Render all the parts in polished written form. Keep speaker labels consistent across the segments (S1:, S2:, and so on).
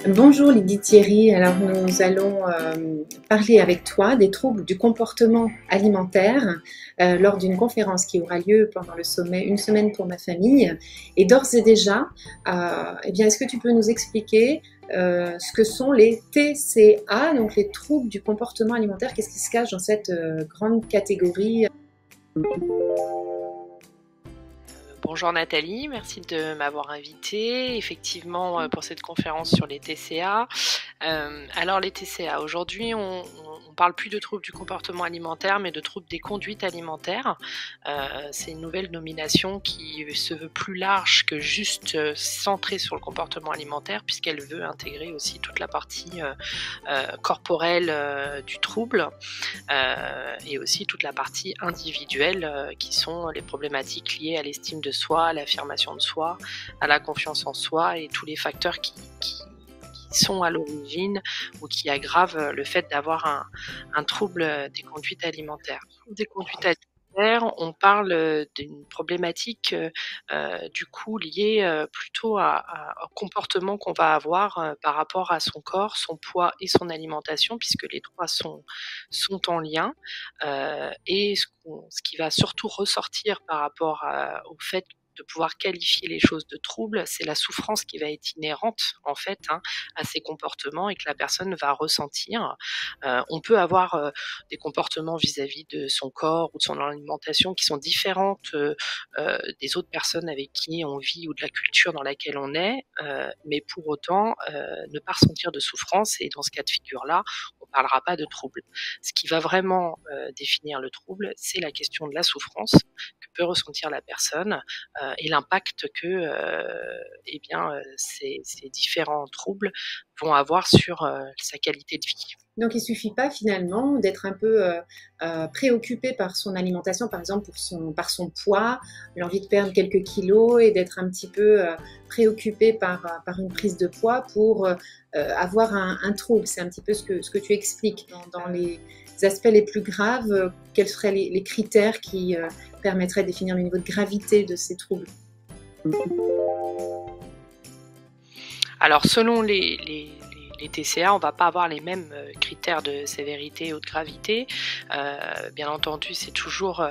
S1: Bonjour Lydie Thierry, alors nous allons parler avec toi des troubles du comportement alimentaire lors d'une conférence qui aura lieu pendant le sommet Une semaine pour ma famille. Et d'ores et déjà, eh bien, est-ce que tu peux nous expliquer ce que sont les TCA, donc les troubles du comportement alimentaire? Qu'est-ce qui se cache dans cette grande catégorie?
S2: Bonjour Nathalie, merci de m'avoir invitée effectivement pour cette conférence sur les TCA. Alors les TCA, aujourd'hui on parle plus de troubles du comportement alimentaire mais de troubles des conduites alimentaires. C'est une nouvelle nomination qui se veut plus large que juste centrée sur le comportement alimentaire puisqu'elle veut intégrer aussi toute la partie corporelle du trouble et aussi toute la partie individuelle qui sont les problématiques liées à l'estime de soi, à l'affirmation de soi, à la confiance en soi et tous les facteurs qui sont à l'origine ou qui aggravent le fait d'avoir un trouble des conduites alimentaires. Des conduites alimentaires, on parle d'une problématique du coup liée plutôt au comportement qu'on va avoir par rapport à son corps, son poids et son alimentation, puisque les trois sont en lien. Et ce qui va surtout ressortir par rapport au fait de pouvoir qualifier les choses de troubles, c'est la souffrance qui va être inhérente en fait à ces comportements et que la personne va ressentir. On peut avoir des comportements vis-à-vis de son corps ou de son alimentation qui sont différentes des autres personnes avec qui on vit ou de la culture dans laquelle on est, mais pour autant ne pas ressentir de souffrance, et dans ce cas de figure-là, on ne parlera pas de trouble. Ce qui va vraiment définir le trouble, c'est la question de la souffrance que peut ressentir la personne et l'impact que ces différents troubles vont avoir sur sa qualité de vie.
S1: Donc il suffit pas finalement d'être un peu préoccupé par son alimentation, par exemple par son poids, l'envie de perdre quelques kilos et d'être un petit peu préoccupé par une prise de poids pour avoir un trouble. C'est un petit peu ce que tu expliques. Dans les aspects les plus graves, quels seraient les critères qui permettraient de définir le niveau de gravité de ces troubles?
S2: Alors selon les TCA, on ne va pas avoir les mêmes critères de sévérité ou de gravité. Bien entendu, c'est toujours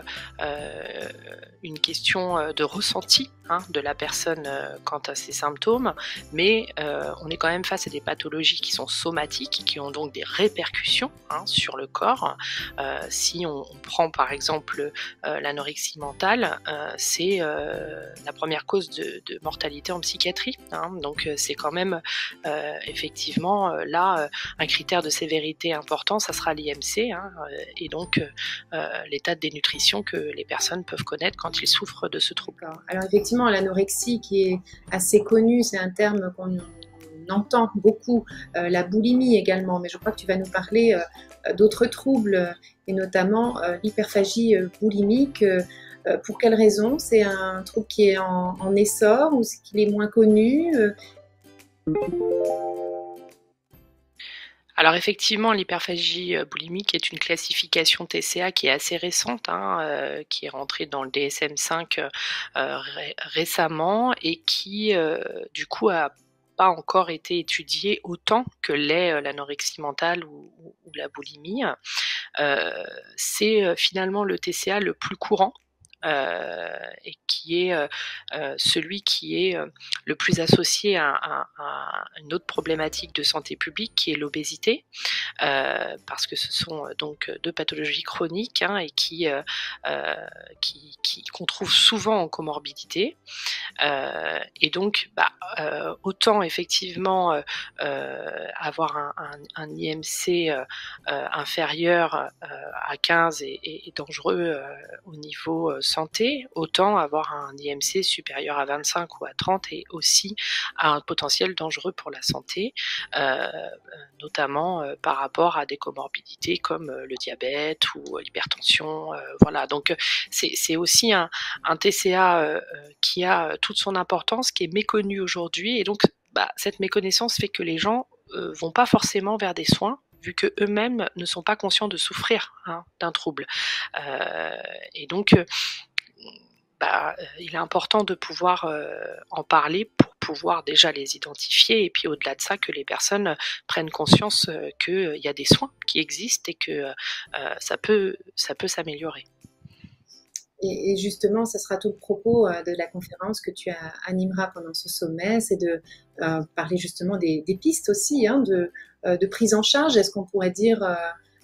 S2: une question de ressenti de la personne quant à ses symptômes, mais on est quand même face à des pathologies qui sont somatiques, qui ont donc des répercussions sur le corps. Si on prend par exemple l'anorexie mentale, c'est la première cause de mortalité en psychiatrie. Donc c'est quand même effectivement là un critère de sévérité important, ça sera l'IMC et donc l'état de dénutrition que les personnes peuvent connaître quand ils souffrent de ce trouble.
S1: Alors effectivement, l'anorexie qui est assez connue, c'est un terme qu'on entend beaucoup, la boulimie également, mais je crois que tu vas nous parler d'autres troubles et notamment l'hyperphagie boulimique. Pour quelles raisons? C'est un trouble qui est en essor ou c'est qu'il est moins connu?
S2: Alors effectivement, l'hyperphagie boulimique est une classification TCA qui est assez récente, qui est rentrée dans le DSM-5 récemment et qui du coup a pas encore été étudiée autant que l'est l'anorexie mentale ou la boulimie. C'est finalement le TCA le plus courant et qui est celui qui est le plus associé à une autre problématique de santé publique qui est l'obésité, parce que ce sont donc deux pathologies chroniques et qu'on trouve souvent en comorbidité. Et donc, autant effectivement avoir un IMC inférieur à 15 est dangereux au niveau santé, autant avoir un IMC supérieur à 25 ou à 30 est aussi un potentiel dangereux pour la santé, notamment par rapport à des comorbidités comme le diabète ou l'hypertension. Voilà, donc c'est aussi un TCA qui a toute son importance, qui est méconnu aujourd'hui, et donc cette méconnaissance fait que les gens vont pas forcément vers des soins vu que eux-mêmes ne sont pas conscients de souffrir d'un trouble. Et donc il est important de pouvoir en parler pour pouvoir déjà les identifier et puis au-delà de ça, que les personnes prennent conscience qu'il y a des soins qui existent et que ça peut s'améliorer.
S1: Et justement, ce sera tout le propos de la conférence que tu animeras pendant ce sommet, c'est de parler justement des pistes aussi hein, de prise en charge. Est-ce qu'on pourrait dire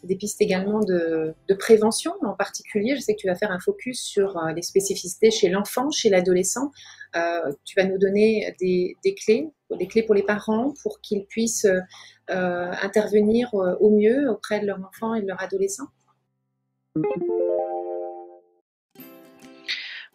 S1: des pistes également de prévention en particulier? Je sais que tu vas faire un focus sur les spécificités chez l'enfant, chez l'adolescent. Tu vas nous donner des clés pour les parents pour qu'ils puissent intervenir au mieux auprès de leur enfant et de leur adolescent.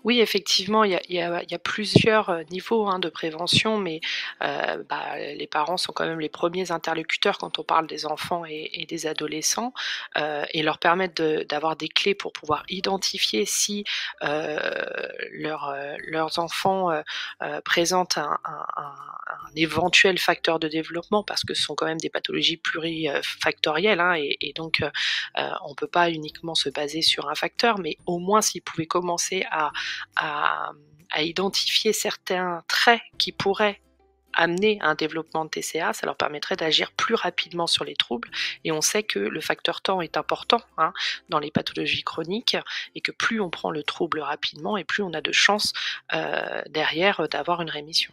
S2: Oui, effectivement, il y a plusieurs niveaux hein, de prévention, mais les parents sont quand même les premiers interlocuteurs quand on parle des enfants et des adolescents, et leur permettre d'avoir des clés pour pouvoir identifier si leurs enfants présentent un éventuel facteur de développement, parce que ce sont quand même des pathologies plurifactorielles, hein, et donc on ne peut pas uniquement se baser sur un facteur, mais au moins s'ils pouvaient commencer à identifier certains traits qui pourraient amener à un développement de TCA, ça leur permettrait d'agir plus rapidement sur les troubles. Et on sait que le facteur temps est important hein, dans les pathologies chroniques, et que plus on prend le trouble rapidement et plus on a de chances derrière d'avoir une rémission.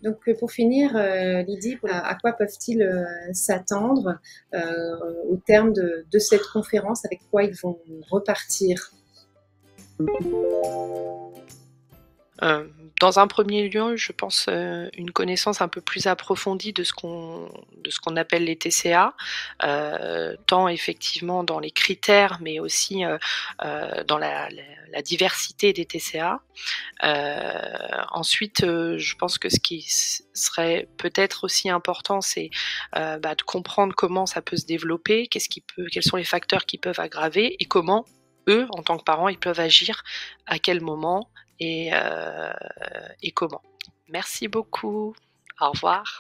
S1: Donc pour finir, Lydie, à quoi peuvent-ils s'attendre au terme de cette conférence? Avec quoi ils vont repartir?
S2: Dans un premier lieu, je pense une connaissance un peu plus approfondie de ce qu'on appelle les TCA, tant effectivement dans les critères, mais aussi dans la diversité des TCA. Ensuite, je pense que ce qui serait peut-être aussi important, c'est de comprendre comment ça peut se développer, quels sont les facteurs qui peuvent aggraver, et comment eux, en tant que parents, ils peuvent agir, à quel moment et comment. Merci beaucoup. Au revoir.